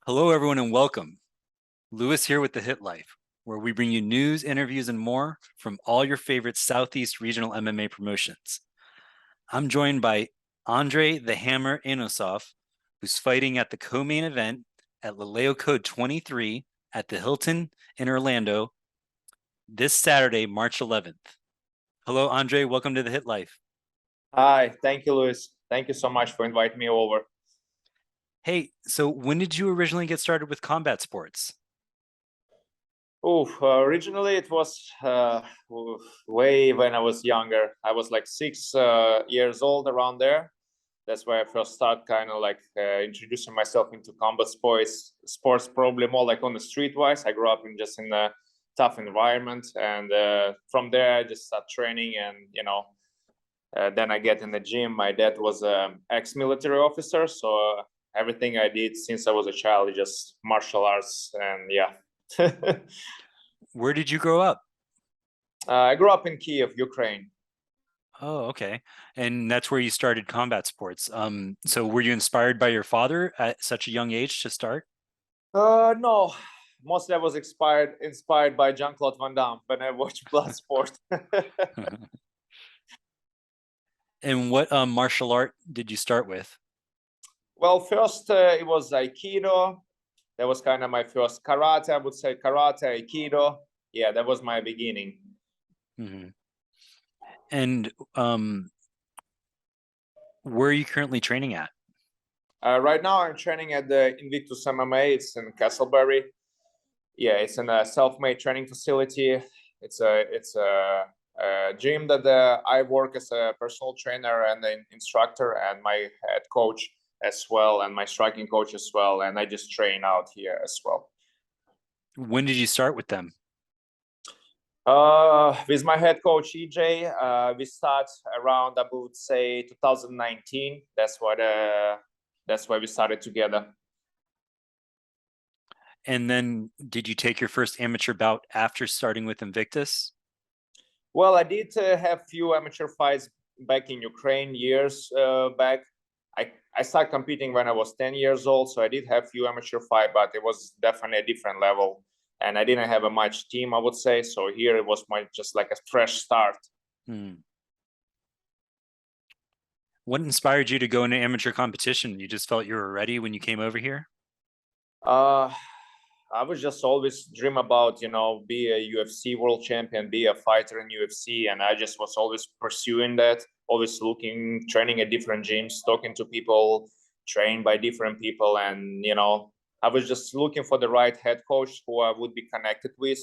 Hello, everyone, and welcome. Lewis here with The Hit Life, where we bring you news, interviews, and more from all your favorite Southeast regional MMA promotions. I'm joined by Andrey the Hammer Inosov, who's fighting at the co-main event at Laleo Code 23 at the Hilton in Orlando this Saturday, March 11th. Hello, Andrey. Welcome to The Hit Life. Hi, thank you, Lewis. Thank you so much for inviting me over. Hey, so when did you originally get started with combat sports? Originally it was way when I was younger. I was like 6 years old, around there. That's where I first started kind of like introducing myself into combat sports probably more like on the street wise. I grew up in a tough environment, and from there I just started training, and then I get in the gym. My dad was an ex-military officer, so everything I did since I was a child is just martial arts, and yeah. Where did you grow up? I grew up in Kiev, Ukraine. Oh, okay. And that's where you started combat sports. So were you inspired by your father at such a young age to start? No, mostly I was inspired by Jean-Claude Van Damme when I watched Bloodsport. And what martial art did you start with? Well, first it was Aikido. That was kind of my first karate. I would say karate, Aikido. Yeah, that was my beginning. Mhm. And where are you currently training at? Right now I'm training at the Invictus MMA. It's in Castleberry. Yeah, it's in a self-made training facility. It's a gym that I work as a personal trainer and an instructor, and my head coach as well, and my striking coach as well, and I just train out here as well. When did you start with them? With my head coach EJ, we start around, I would say, 2019. That's why we started together. And then did you take your first amateur bout after starting with Invictus? Well, I did have few amateur fights back in Ukraine years back. I started competing when I was 10 years old, so I did have few amateur fight, but it was definitely a different level. And I didn't have a much team, I would say. So here it was just like a fresh start. What inspired you to go into amateur competition? You just felt you were ready when you came over here? Uh, I was just always dream about, be a UFC world champion, be a fighter in UFC. And I just was always pursuing that, always looking, training at different gyms, talking to people, trained by different people. And, I was just looking for the right head coach who I would be connected with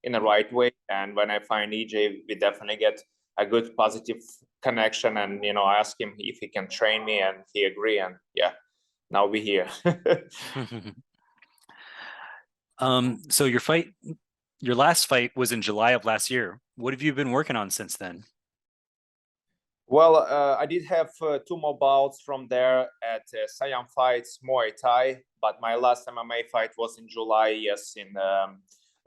in the right way. And when I find EJ, we definitely get a good positive connection. And, I asked him if he can train me, and he agreed. And yeah, now we're here. So your last fight was in July of last year. What have you been working on since then? Well, I did have two more bouts from there at Siam Fights Muay Thai, but my last MMA fight was in July, yes, in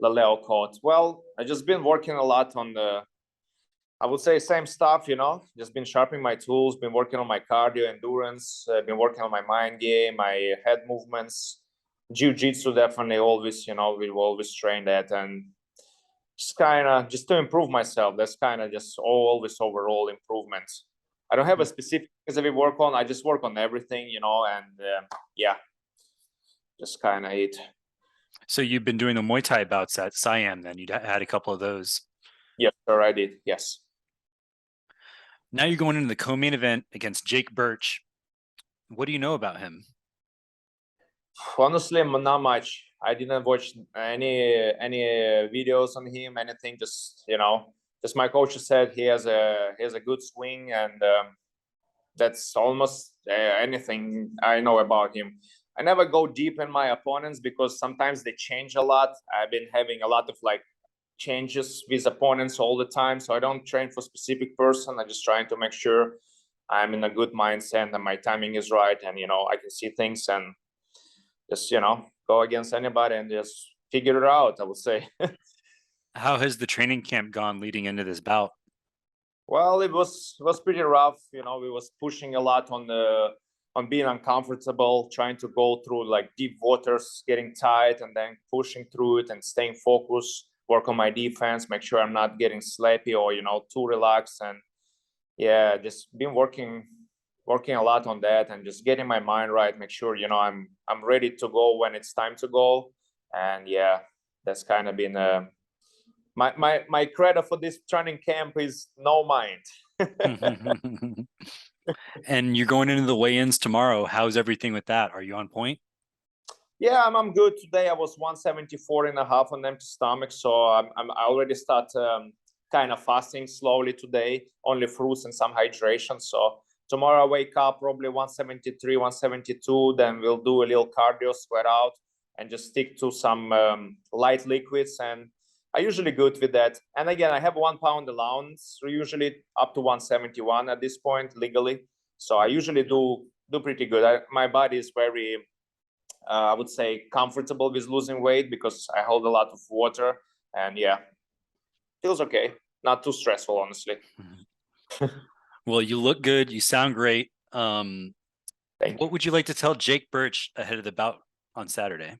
Laleo Court. Well, I just been working a lot on I would say same stuff, just been sharpening my tools, been working on my cardio, endurance, been working on my mind game, my head movements. Jiu-jitsu definitely always, we will always train that, and just to improve myself. That's kind of just always overall improvements. I don't have a specific things that we work on. I just work on everything, and yeah, just kind of it. So you've been doing the Muay Thai bouts at Siam then. You had a couple of those. Yes, sir, I did. Yes. Now you're going into the co-main event against Jake Birch. What do you know about him? Honestly, not much. I didn't watch any videos on him, anything. Just my coach said he has a good swing, and that's almost anything I know about him. I never go deep in my opponents because sometimes they change a lot. I've been having a lot of like changes with opponents all the time, so I don't train for specific person. I'm just trying to make sure I'm in a good mindset and my timing is right, and I can see things, and just go against anybody and just figure it out, I would say. How has the training camp gone leading into this bout? Well, it was pretty rough. We was pushing a lot on being uncomfortable, trying to go through like deep waters, getting tight, and then pushing through it and staying focused, work on my defense, make sure I'm not getting sleepy or, you know, too relaxed. And yeah, just been working a lot on that and just getting my mind right, make sure, you know, I'm ready to go when it's time to go. And yeah, that's kind of been my credit for this training camp is no mind. And you're going into the weigh-ins tomorrow. How's everything with that? Are you on point? Yeah, I'm good today. I was 174.5 on empty stomach, so I already start kind of fasting slowly today, only fruits and some hydration. So tomorrow I wake up probably 173, 172, then we'll do a little cardio, sweat out, and just stick to some light liquids. And I usually good with that. And again, I have 1 pound allowance, usually up to 171 at this point legally. So I usually do pretty good. My body is very I would say comfortable with losing weight because I hold a lot of water, and yeah, feels okay. Not too stressful, honestly. Well, you look good. You sound great. Thank you. What would you like to tell Jake Birch ahead of the bout on Saturday?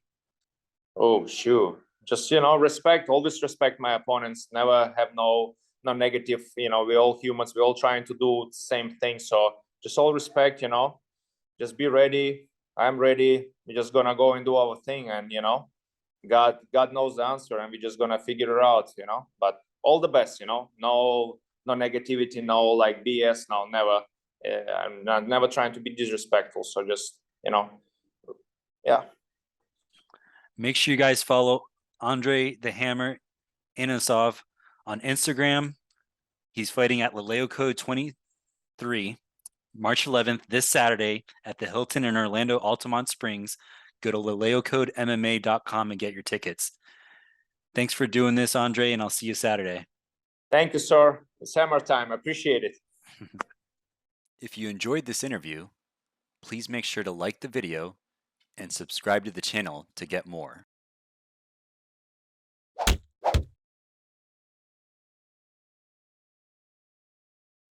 Oh, sure. Just, you know, respect, always respect my opponents. Never have no negative, you know, we're all humans. We're all trying to do the same thing. So just all respect, you know, just be ready. I'm ready. We're just gonna go and do our thing, and you know, God knows the answer, and we're just gonna figure it out, you know. But all the best, you know. No negativity, no like BS, no, never. I'm not, never trying to be disrespectful. So just, you know, yeah. Make sure you guys follow Andrey the Hammer Inosov on Instagram. He's fighting at Laleo Code 23, March 11th, this Saturday at the Hilton in Orlando, Altamont Springs. Go to laleocodemma.com and get your tickets. Thanks for doing this, Andrey, and I'll see you Saturday. Thank you, sir. It's hammer time. I appreciate it. If you enjoyed this interview, please make sure to like the video and subscribe to the channel to get more.